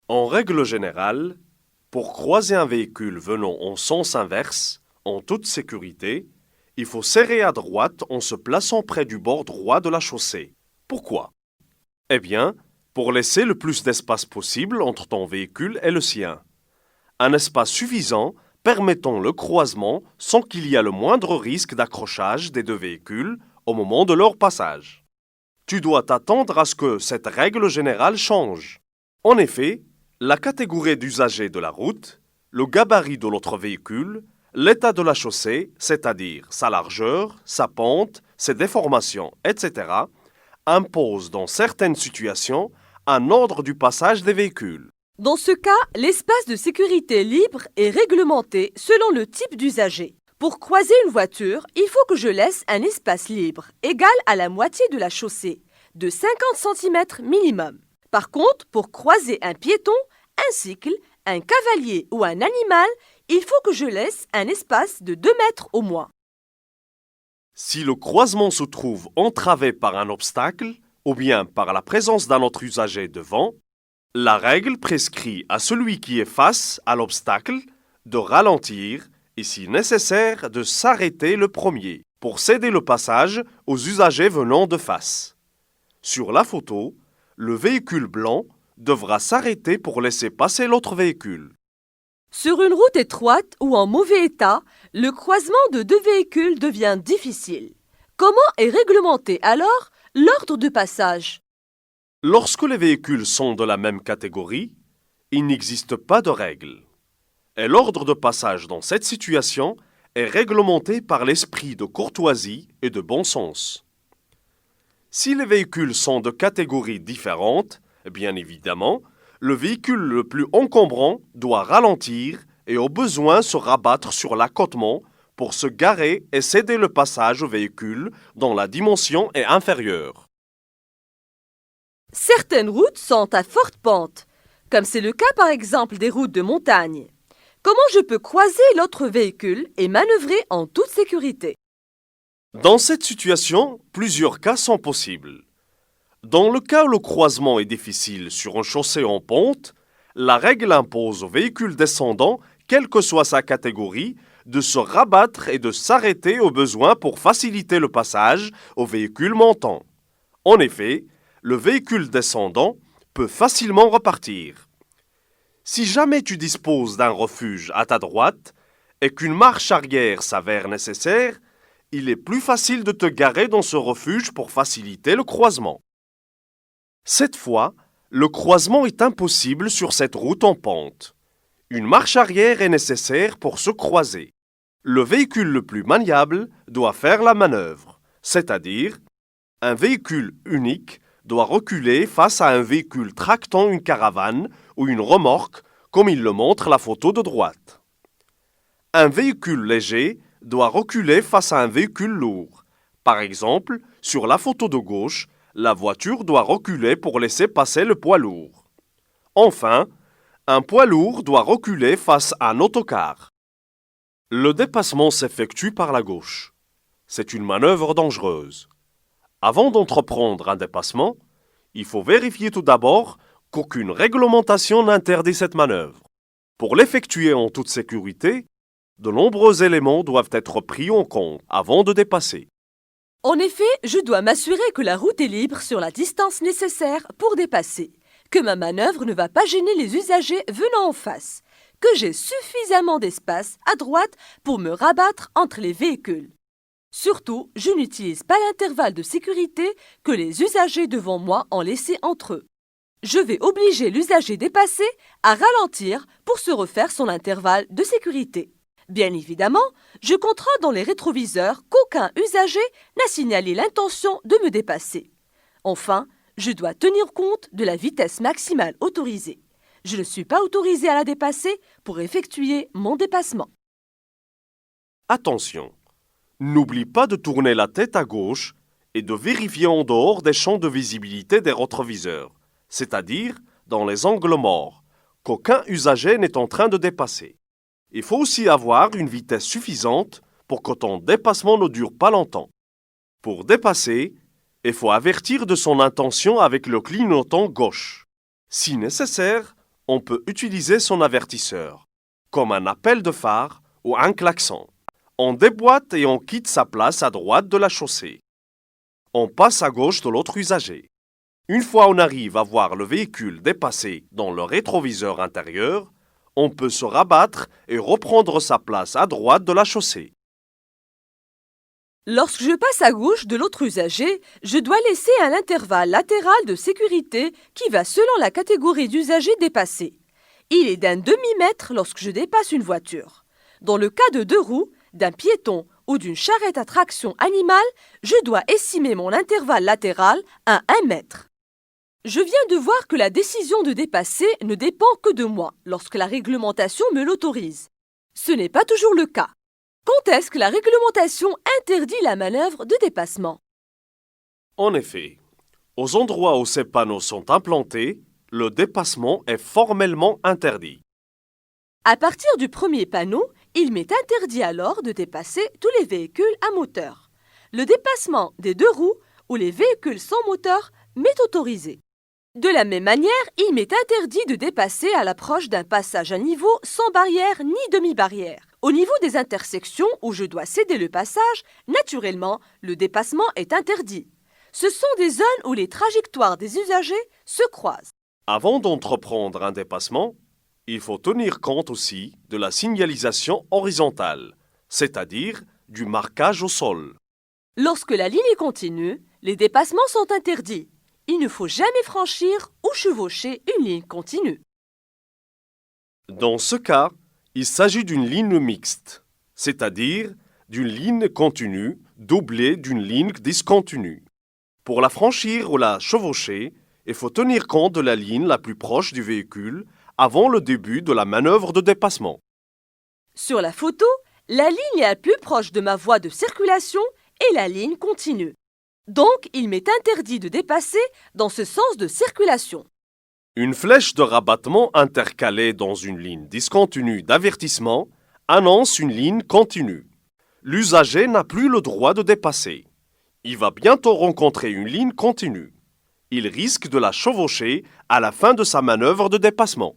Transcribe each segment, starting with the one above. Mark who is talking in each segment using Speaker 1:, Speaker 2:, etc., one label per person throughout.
Speaker 1: En règle générale, pour croiser un véhicule venant en sens inverse, en toute sécurité, il faut serrer à droite en se plaçant près du bord droit de la chaussée. Pourquoi? Eh bien, pour laisser le plus d'espace possible entre ton véhicule et le sien. Un espace suffisant permettant le croisement sans qu'il y ait le moindre risque d'accrochage des deux véhicules au moment de leur passage. Tu dois t'attendre à ce que cette règle générale change. En effet, la catégorie d'usagers de la route, le gabarit de l'autre véhicule, l'état de la chaussée, c'est-à-dire sa largeur, sa pente, ses déformations, etc., impose dans certaines situations un ordre du passage des véhicules.
Speaker 2: Dans ce cas, l'espace de sécurité libre est réglementé selon le type d'usager. Pour croiser une voiture, il faut que je laisse un espace libre, égal à la moitié de la chaussée, de 50 cm minimum. Par contre, pour croiser un piéton, un cycle, un cavalier ou un animal, il faut que je laisse un espace de 2 mètres au moins.
Speaker 1: Si le croisement se trouve entravé par un obstacle ou bien par la présence d'un autre usager devant, la règle prescrit à celui qui est face à l'obstacle de ralentir et, si nécessaire, de s'arrêter le premier pour céder le passage aux usagers venant de face. Sur la photo, le véhicule blanc devra s'arrêter pour laisser passer l'autre véhicule.
Speaker 2: Sur une route étroite ou en mauvais état, le croisement de deux véhicules devient difficile. Comment est réglementé alors l'ordre de passage?
Speaker 1: Lorsque les véhicules sont de la même catégorie, il n'existe pas de règle. Et l'ordre de passage dans cette situation est réglementé par l'esprit de courtoisie et de bon sens. Si les véhicules sont de catégories différentes, bien évidemment, le véhicule le plus encombrant doit ralentir et au besoin se rabattre sur l'accotement pour se garer et céder le passage au véhicule dont la dimension est inférieure.
Speaker 2: Certaines routes sont à forte pente, comme c'est le cas par exemple des routes de montagne. Comment je peux croiser l'autre véhicule et manœuvrer en toute sécurité?
Speaker 1: Dans cette situation, plusieurs cas sont possibles. Dans le cas où le croisement est difficile sur un chaussée en pente, la règle impose au véhicule descendant, quelle que soit sa catégorie, de se rabattre et de s'arrêter au besoin pour faciliter le passage au véhicule montant. En effet, le véhicule descendant peut facilement repartir. Si jamais tu disposes d'un refuge à ta droite et qu'une marche arrière s'avère nécessaire, il est plus facile de te garer dans ce refuge pour faciliter le croisement. Cette fois, le croisement est impossible sur cette route en pente. Une marche arrière est nécessaire pour se croiser. Le véhicule le plus maniable doit faire la manœuvre, c'est-à-dire un véhicule unique doit reculer face à un véhicule tractant une caravane ou une remorque, comme il le montre la photo de droite. Un véhicule léger doit reculer face à un véhicule lourd. Par exemple, sur la photo de gauche, la voiture doit reculer pour laisser passer le poids lourd. Enfin, un poids lourd doit reculer face à un autocar. Le dépassement s'effectue par la gauche. C'est une manœuvre dangereuse. Avant d'entreprendre un dépassement, il faut vérifier tout d'abord qu'aucune réglementation n'interdit cette manœuvre. Pour l'effectuer en toute sécurité, de nombreux éléments doivent être pris en compte avant de dépasser.
Speaker 2: En effet, je dois m'assurer que la route est libre sur la distance nécessaire pour dépasser, que ma manœuvre ne va pas gêner les usagers venant en face, que j'ai suffisamment d'espace à droite pour me rabattre entre les véhicules. Surtout, je n'utilise pas l'intervalle de sécurité que les usagers devant moi ont laissé entre eux. Je vais obliger l'usager dépassé à ralentir pour se refaire son intervalle de sécurité. Bien évidemment, je contrôle dans les rétroviseurs qu'aucun usager n'a signalé l'intention de me dépasser. Enfin, je dois tenir compte de la vitesse maximale autorisée. Je ne suis pas autorisé à la dépasser pour effectuer mon dépassement.
Speaker 1: Attention, n'oublie pas de tourner la tête à gauche et de vérifier en dehors des champs de visibilité des rétroviseurs, c'est-à-dire dans les angles morts, qu'aucun usager n'est en train de dépasser. Il faut aussi avoir une vitesse suffisante pour que ton dépassement ne dure pas longtemps. Pour dépasser, il faut avertir de son intention avec le clignotant gauche. Si nécessaire, on peut utiliser son avertisseur, comme un appel de phare ou un klaxon. On déboîte et on quitte sa place à droite de la chaussée. On passe à gauche de l'autre usager. Une fois on arrive à voir le véhicule dépasser dans le rétroviseur intérieur, on peut se rabattre et reprendre sa place à droite de la chaussée.
Speaker 2: Lorsque je passe à gauche de l'autre usager, je dois laisser un intervalle latéral de sécurité qui va selon la catégorie d'usagers dépassés. Il est d'un demi-mètre lorsque je dépasse une voiture. Dans le cas de deux roues, d'un piéton ou d'une charrette à traction animale, je dois estimer mon intervalle latéral à 1 mètre. Je viens de voir que la décision de dépasser ne dépend que de moi lorsque la réglementation me l'autorise. Ce n'est pas toujours le cas. Quand est-ce que la réglementation interdit la manœuvre de dépassement?
Speaker 1: En effet, aux endroits où ces panneaux sont implantés, le dépassement est formellement interdit.
Speaker 2: À partir du premier panneau, il m'est interdit alors de dépasser tous les véhicules à moteur. Le dépassement des deux roues ou les véhicules sans moteur m'est autorisé. De la même manière, il m'est interdit de dépasser à l'approche d'un passage à niveau sans barrière ni demi-barrière. Au niveau des intersections où je dois céder le passage, naturellement, le dépassement est interdit. Ce sont des zones où les trajectoires des usagers se croisent.
Speaker 1: Avant d'entreprendre un dépassement, il faut tenir compte aussi de la signalisation horizontale, c'est-à-dire du marquage au sol.
Speaker 2: Lorsque la ligne est continue, les dépassements sont interdits. Il ne faut jamais franchir ou chevaucher une ligne continue.
Speaker 1: Dans ce cas, il s'agit d'une ligne mixte, c'est-à-dire d'une ligne continue doublée d'une ligne discontinue. Pour la franchir ou la chevaucher, il faut tenir compte de la ligne la plus proche du véhicule avant le début de la manœuvre de dépassement.
Speaker 2: Sur la photo, la ligne la plus proche de ma voie de circulation est la ligne continue. Donc, il m'est interdit de dépasser dans ce sens de circulation.
Speaker 1: Une flèche de rabattement intercalée dans une ligne discontinue d'avertissement annonce une ligne continue. L'usager n'a plus le droit de dépasser. Il va bientôt rencontrer une ligne continue. Il risque de la chevaucher à la fin de sa manœuvre de dépassement.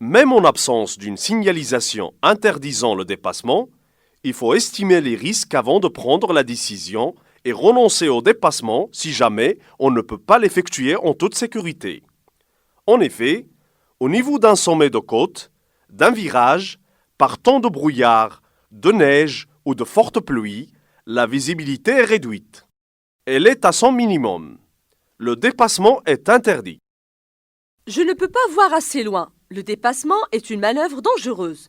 Speaker 1: Même en absence d'une signalisation interdisant le dépassement, il faut estimer les risques avant de prendre la décision et renoncer au dépassement si jamais on ne peut pas l'effectuer en toute sécurité. En effet, au niveau d'un sommet de côte, d'un virage, par temps de brouillard, de neige ou de forte pluie, la visibilité est réduite. Elle est à son minimum. Le dépassement est interdit.
Speaker 2: Je ne peux pas voir assez loin. Le dépassement est une manœuvre dangereuse.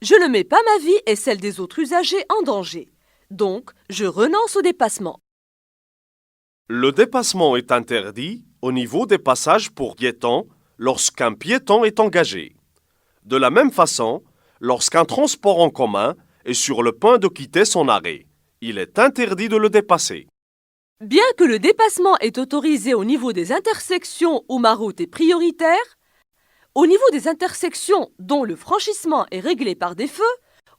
Speaker 2: Je ne mets pas ma vie et celle des autres usagers en danger. Donc, je renonce au dépassement.
Speaker 1: Le dépassement est interdit au niveau des passages pour piétons lorsqu'un piéton est engagé. De la même façon, lorsqu'un transport en commun est sur le point de quitter son arrêt, il est interdit de le dépasser.
Speaker 2: Bien que le dépassement est autorisé au niveau des intersections où ma route est prioritaire, au niveau des intersections dont le franchissement est réglé par des feux,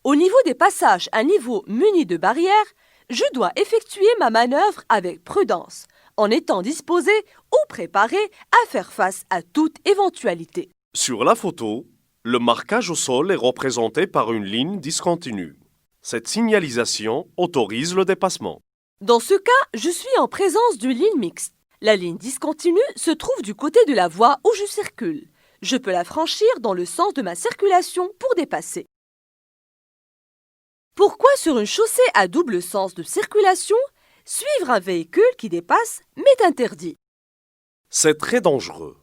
Speaker 2: au niveau des passages à niveau munis de barrières, je dois effectuer ma manœuvre avec prudence, en étant disposé ou préparé à faire face à toute éventualité.
Speaker 1: Sur la photo, le marquage au sol est représenté par une ligne discontinue. Cette signalisation autorise le dépassement.
Speaker 2: Dans ce cas, je suis en présence d'une ligne mixte. La ligne discontinue se trouve du côté de la voie où je circule. Je peux la franchir dans le sens de ma circulation pour dépasser. Pourquoi sur une chaussée à double sens de circulation, suivre un véhicule qui dépasse m'est interdit?
Speaker 1: C'est très dangereux.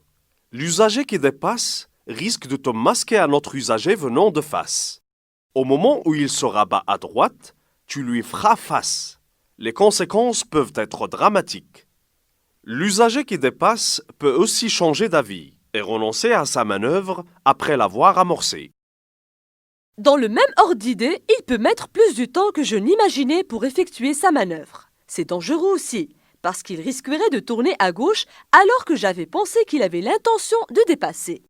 Speaker 1: L'usager qui dépasse risque de te masquer à notre usager venant de face. Au moment où il se rabat à droite, tu lui feras face. Les conséquences peuvent être dramatiques. L'usager qui dépasse peut aussi changer d'avis et renoncer à sa manœuvre après l'avoir amorcée.
Speaker 2: Dans le même ordre d'idée, il peut mettre plus de temps que je n'imaginais pour effectuer sa manœuvre. C'est dangereux aussi, parce qu'il risquerait de tourner à gauche alors que j'avais pensé qu'il avait l'intention de dépasser.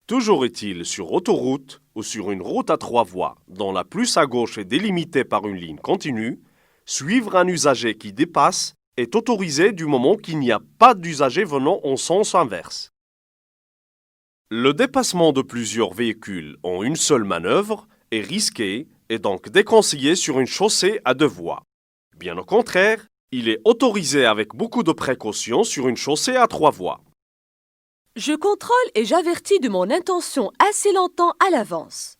Speaker 1: Toujours est-il sur autoroute ou sur une route à 3 voies, dont la plus à gauche est délimitée par une ligne continue, suivre un usager qui dépasse est autorisé du moment qu'il n'y a pas d'usager venant en sens inverse. Le dépassement de plusieurs véhicules en une seule manœuvre est risqué et donc déconseillé sur une chaussée à deux voies. Bien au contraire, il est autorisé avec beaucoup de précautions sur une chaussée à trois voies.
Speaker 2: Je contrôle et j'avertis de mon intention assez longtemps à l'avance.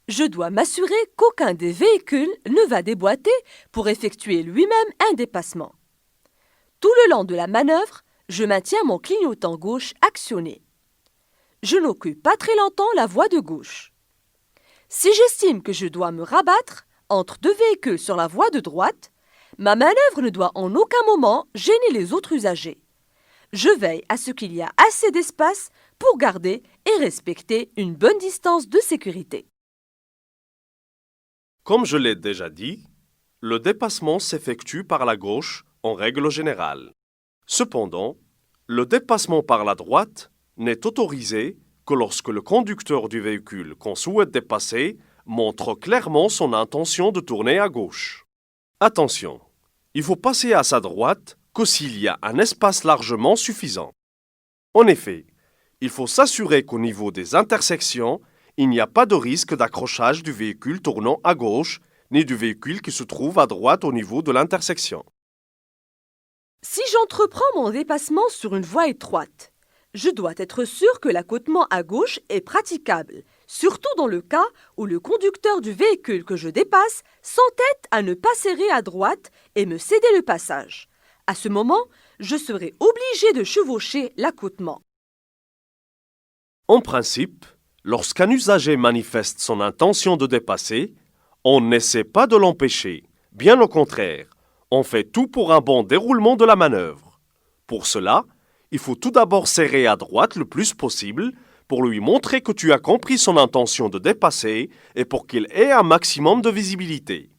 Speaker 2: Je dois m'assurer qu'aucun des véhicules ne va déboîter pour effectuer lui-même un dépassement. Tout le long de la manœuvre, je maintiens mon clignotant gauche actionné. Je n'occupe pas très longtemps la voie de gauche. Si j'estime que je dois me rabattre entre deux véhicules sur la voie de droite, ma manœuvre ne doit en aucun moment gêner les autres usagers. Je veille à ce qu'il y ait assez d'espace pour garder et respecter une bonne distance de sécurité.
Speaker 1: Comme je l'ai déjà dit, le dépassement s'effectue par la gauche en règle générale. Cependant, le dépassement par la droite n'est autorisé que lorsque le conducteur du véhicule qu'on souhaite dépasser montre clairement son intention de tourner à gauche. Attention, il faut passer à sa droite que s'il y a un espace largement suffisant. En effet, il faut s'assurer qu'au niveau des intersections, il n'y a pas de risque d'accrochage du véhicule tournant à gauche, ni du véhicule qui se trouve à droite au niveau de l'intersection.
Speaker 2: Si j'entreprends mon dépassement sur une voie étroite, je dois être sûr que l'accotement à gauche est praticable, surtout dans le cas où le conducteur du véhicule que je dépasse s'entête à ne pas serrer à droite et me céder le passage. À ce moment, je serai obligé de chevaucher l'accotement.
Speaker 1: En principe, lorsqu'un usager manifeste son intention de dépasser, on n'essaie pas de l'empêcher. Bien au contraire, on fait tout pour un bon déroulement de la manœuvre. Pour cela, il faut tout d'abord serrer à droite le plus possible pour lui montrer que tu as compris son intention de dépasser et pour qu'il ait un maximum de visibilité.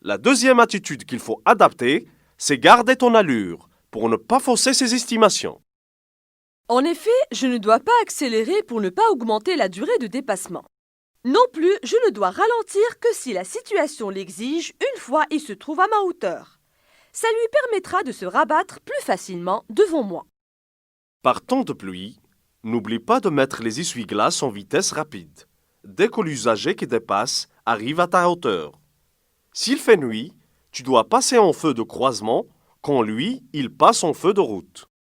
Speaker 1: La deuxième attitude qu'il faut adapter, c'est garder ton allure pour ne pas fausser ses estimations.
Speaker 2: En effet, je ne dois pas accélérer pour ne pas augmenter la durée de dépassement. Non plus, je ne dois ralentir que si la situation l'exige une fois il se trouve à ma hauteur. Ça lui permettra de se rabattre plus facilement devant moi.
Speaker 1: Par temps de pluie, n'oublie pas de mettre les essuie-glaces en vitesse rapide, dès que l'usager qui dépasse arrive à ta hauteur. S'il fait nuit, tu dois passer en feu de croisement quand lui, il passe en feu de route.